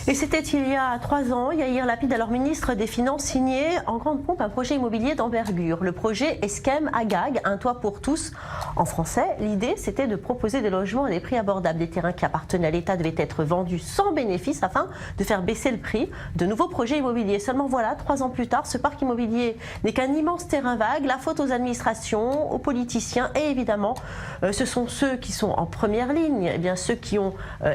Et c'était il y a 3 ans, Yair Lapid, alors ministre des Finances, signait en grande pompe un projet immobilier d'envergure. Le projet Eskem Agag, un toit pour tous. En français, l'idée c'était de proposer des logements à des prix abordables. Des terrains qui appartenaient à l'État devaient être vendus sans bénéfice afin de faire baisser le prix de nouveaux projets immobiliers. Seulement voilà, 3 ans plus tard, ce parc immobilier n'est qu'un immense terrain vague. La faute aux administrations, aux politiciens et évidemment, ce sont ceux qui sont en première ligne, eh bien, ceux qui ont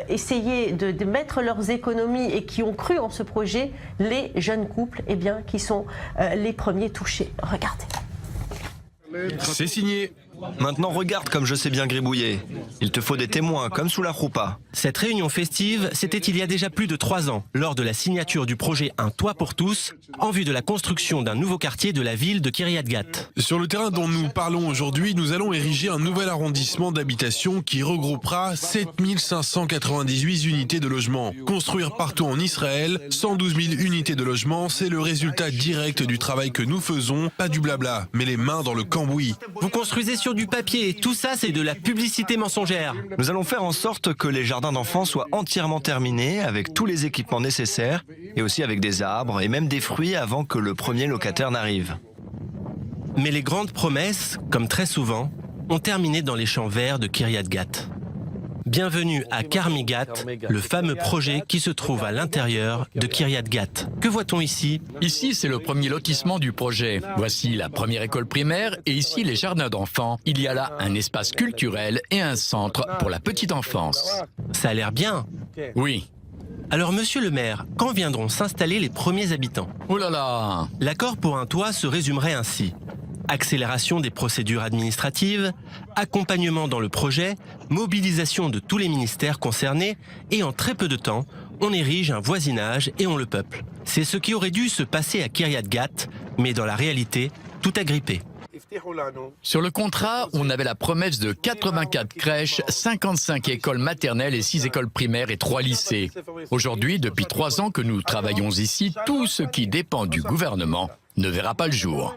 essayé de mettre leurs économies et qui ont cru en ce projet, les jeunes couples, eh bien, qui sont les premiers touchés. Regardez. C'est signé. Maintenant regarde comme je sais bien gribouiller. Il te faut des témoins, comme sous la roupa. Cette réunion festive, c'était il y a déjà plus de 3 ans, lors de la signature du projet Un toit pour tous, en vue de la construction d'un nouveau quartier de la ville de Kiryat Gat. Sur le terrain dont nous parlons aujourd'hui, nous allons ériger un nouvel arrondissement d'habitation qui regroupera 7598 unités de logement. Construire partout en Israël, 112 000 unités de logement, c'est le résultat direct du travail que nous faisons, pas du blabla, mais les mains dans le cambouis. Vous construisez sur du papier, tout ça c'est de la publicité mensongère. Nous allons faire en sorte que les jardins d'enfants soient entièrement terminés, avec tous les équipements nécessaires, et aussi avec des arbres et même des fruits avant que le premier locataire n'arrive. Mais les grandes promesses, comme très souvent, ont terminé dans les champs verts de Kiryat Gat. Bienvenue à Carmigat, le fameux projet qui se trouve à l'intérieur de Kiryat Gat. Que voit-on ici? Ici, c'est le premier lotissement du projet. Voici la première école primaire et ici les jardins d'enfants. Il y a là un espace culturel et un centre pour la petite enfance. Ça a l'air bien. Oui. Alors monsieur le maire, quand viendront s'installer les premiers habitants? Oh là là! L'accord pour un toit se résumerait ainsi. Accélération des procédures administratives, accompagnement dans le projet, mobilisation de tous les ministères concernés et en très peu de temps, on érige un voisinage et on le peuple. C'est ce qui aurait dû se passer à Kiryat Gat, mais dans la réalité, tout a grippé. Sur le contrat, on avait la promesse de 84 crèches, 55 écoles maternelles et 6 écoles primaires et 3 lycées. Aujourd'hui, depuis 3 ans que nous travaillons ici, tout ce qui dépend du gouvernement ne verra pas le jour.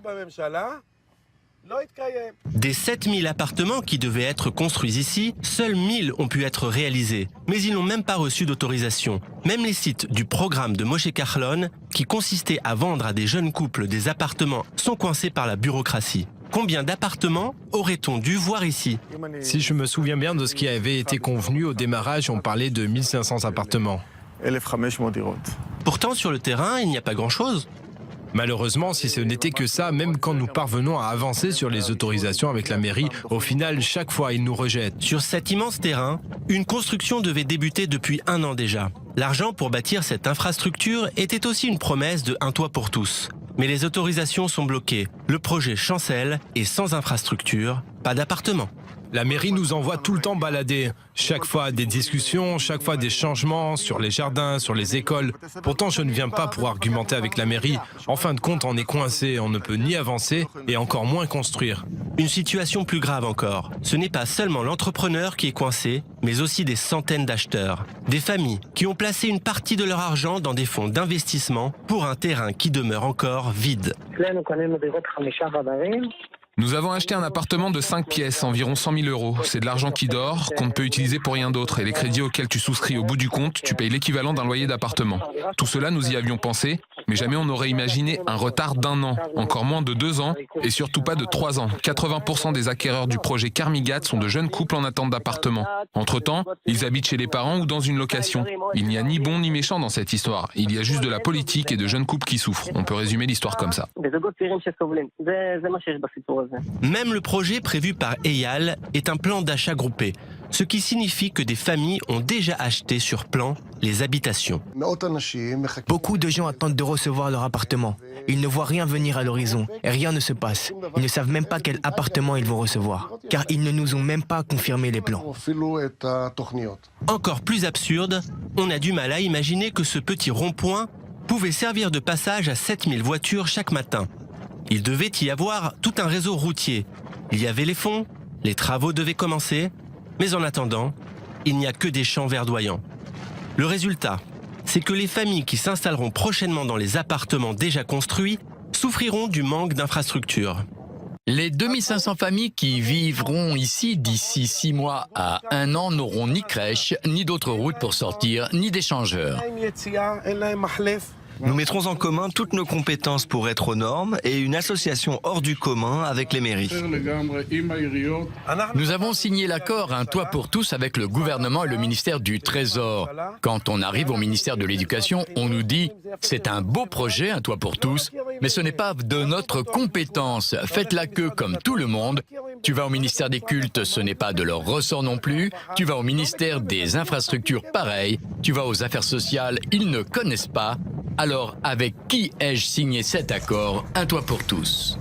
Des 7000 appartements qui devaient être construits ici, seuls 1000 ont pu être réalisés. Mais ils n'ont même pas reçu d'autorisation. Même les sites du programme de Moshe Kahlon, qui consistait à vendre à des jeunes couples des appartements, sont coincés par la bureaucratie. Combien d'appartements aurait-on dû voir ici? Si je me souviens bien de ce qui avait été convenu au démarrage, on parlait de 1500 appartements. Pourtant, sur le terrain, il n'y a pas grand-chose. Malheureusement, si ce n'était que ça, même quand nous parvenons à avancer sur les autorisations avec la mairie, au final, chaque fois, ils nous rejettent. Sur cet immense terrain, une construction devait débuter depuis 1 an déjà. L'argent pour bâtir cette infrastructure était aussi une promesse de Un toit pour tous. Mais les autorisations sont bloquées, le projet chancelle et sans infrastructure, pas d'appartement. La mairie nous envoie tout le temps balader. Chaque fois des discussions, chaque fois des changements sur les jardins, sur les écoles. Pourtant, je ne viens pas pour argumenter avec la mairie. En fin de compte, on est coincé, on ne peut ni avancer et encore moins construire. Une situation plus grave encore. Ce n'est pas seulement l'entrepreneur qui est coincé, mais aussi des centaines d'acheteurs. Des familles qui ont placé une partie de leur argent dans des fonds d'investissement pour un terrain qui demeure encore vide. Nous avons acheté un appartement de 5 pièces, environ 100 000 euros. C'est de l'argent qui dort, qu'on ne peut utiliser pour rien d'autre. Et les crédits auxquels tu souscris au bout du compte, tu payes l'équivalent d'un loyer d'appartement. Tout cela, nous y avions pensé, mais jamais on n'aurait imaginé un retard d'1 an, encore moins de 2 ans, et surtout pas de 3 ans. 80% des acquéreurs du projet Carmigat sont de jeunes couples en attente d'appartement. Entre-temps, ils habitent chez les parents ou dans une location. Il n'y a ni bon ni méchant dans cette histoire. Il y a juste de la politique et de jeunes couples qui souffrent. On peut résumer l'histoire comme ça. Même le projet prévu par Eyal est un plan d'achat groupé, ce qui signifie que des familles ont déjà acheté sur plan les habitations. Beaucoup de gens attendent de recevoir leur appartement. Ils ne voient rien venir à l'horizon et rien ne se passe. Ils ne savent même pas quel appartement ils vont recevoir, car ils ne nous ont même pas confirmé les plans. Encore plus absurde, on a du mal à imaginer que ce petit rond-point pouvait servir de passage à 7000 voitures chaque matin. Il devait y avoir tout un réseau routier. Il y avait les fonds, les travaux devaient commencer, mais en attendant, il n'y a que des champs verdoyants. Le résultat, c'est que les familles qui s'installeront prochainement dans les appartements déjà construits souffriront du manque d'infrastructures. Les 2500 familles qui vivront ici d'ici 6 mois à 1 an n'auront ni crèche, ni d'autres routes pour sortir, ni d'échangeurs. Nous mettrons en commun toutes nos compétences pour être aux normes et une association hors du commun avec les mairies. Nous avons signé l'accord Un toit pour tous avec le gouvernement et le ministère du Trésor. Quand on arrive au ministère de l'Éducation, on nous dit « c'est un beau projet, Un toit pour tous, mais ce n'est pas de notre compétence. Faites la queue comme tout le monde. Tu vas au ministère des Cultes, ce n'est pas de leur ressort non plus. Tu vas au ministère des Infrastructures, pareil. Tu vas aux Affaires sociales, ils ne connaissent pas. Alors, avec qui ai-je signé cet accord Un toit pour tous ?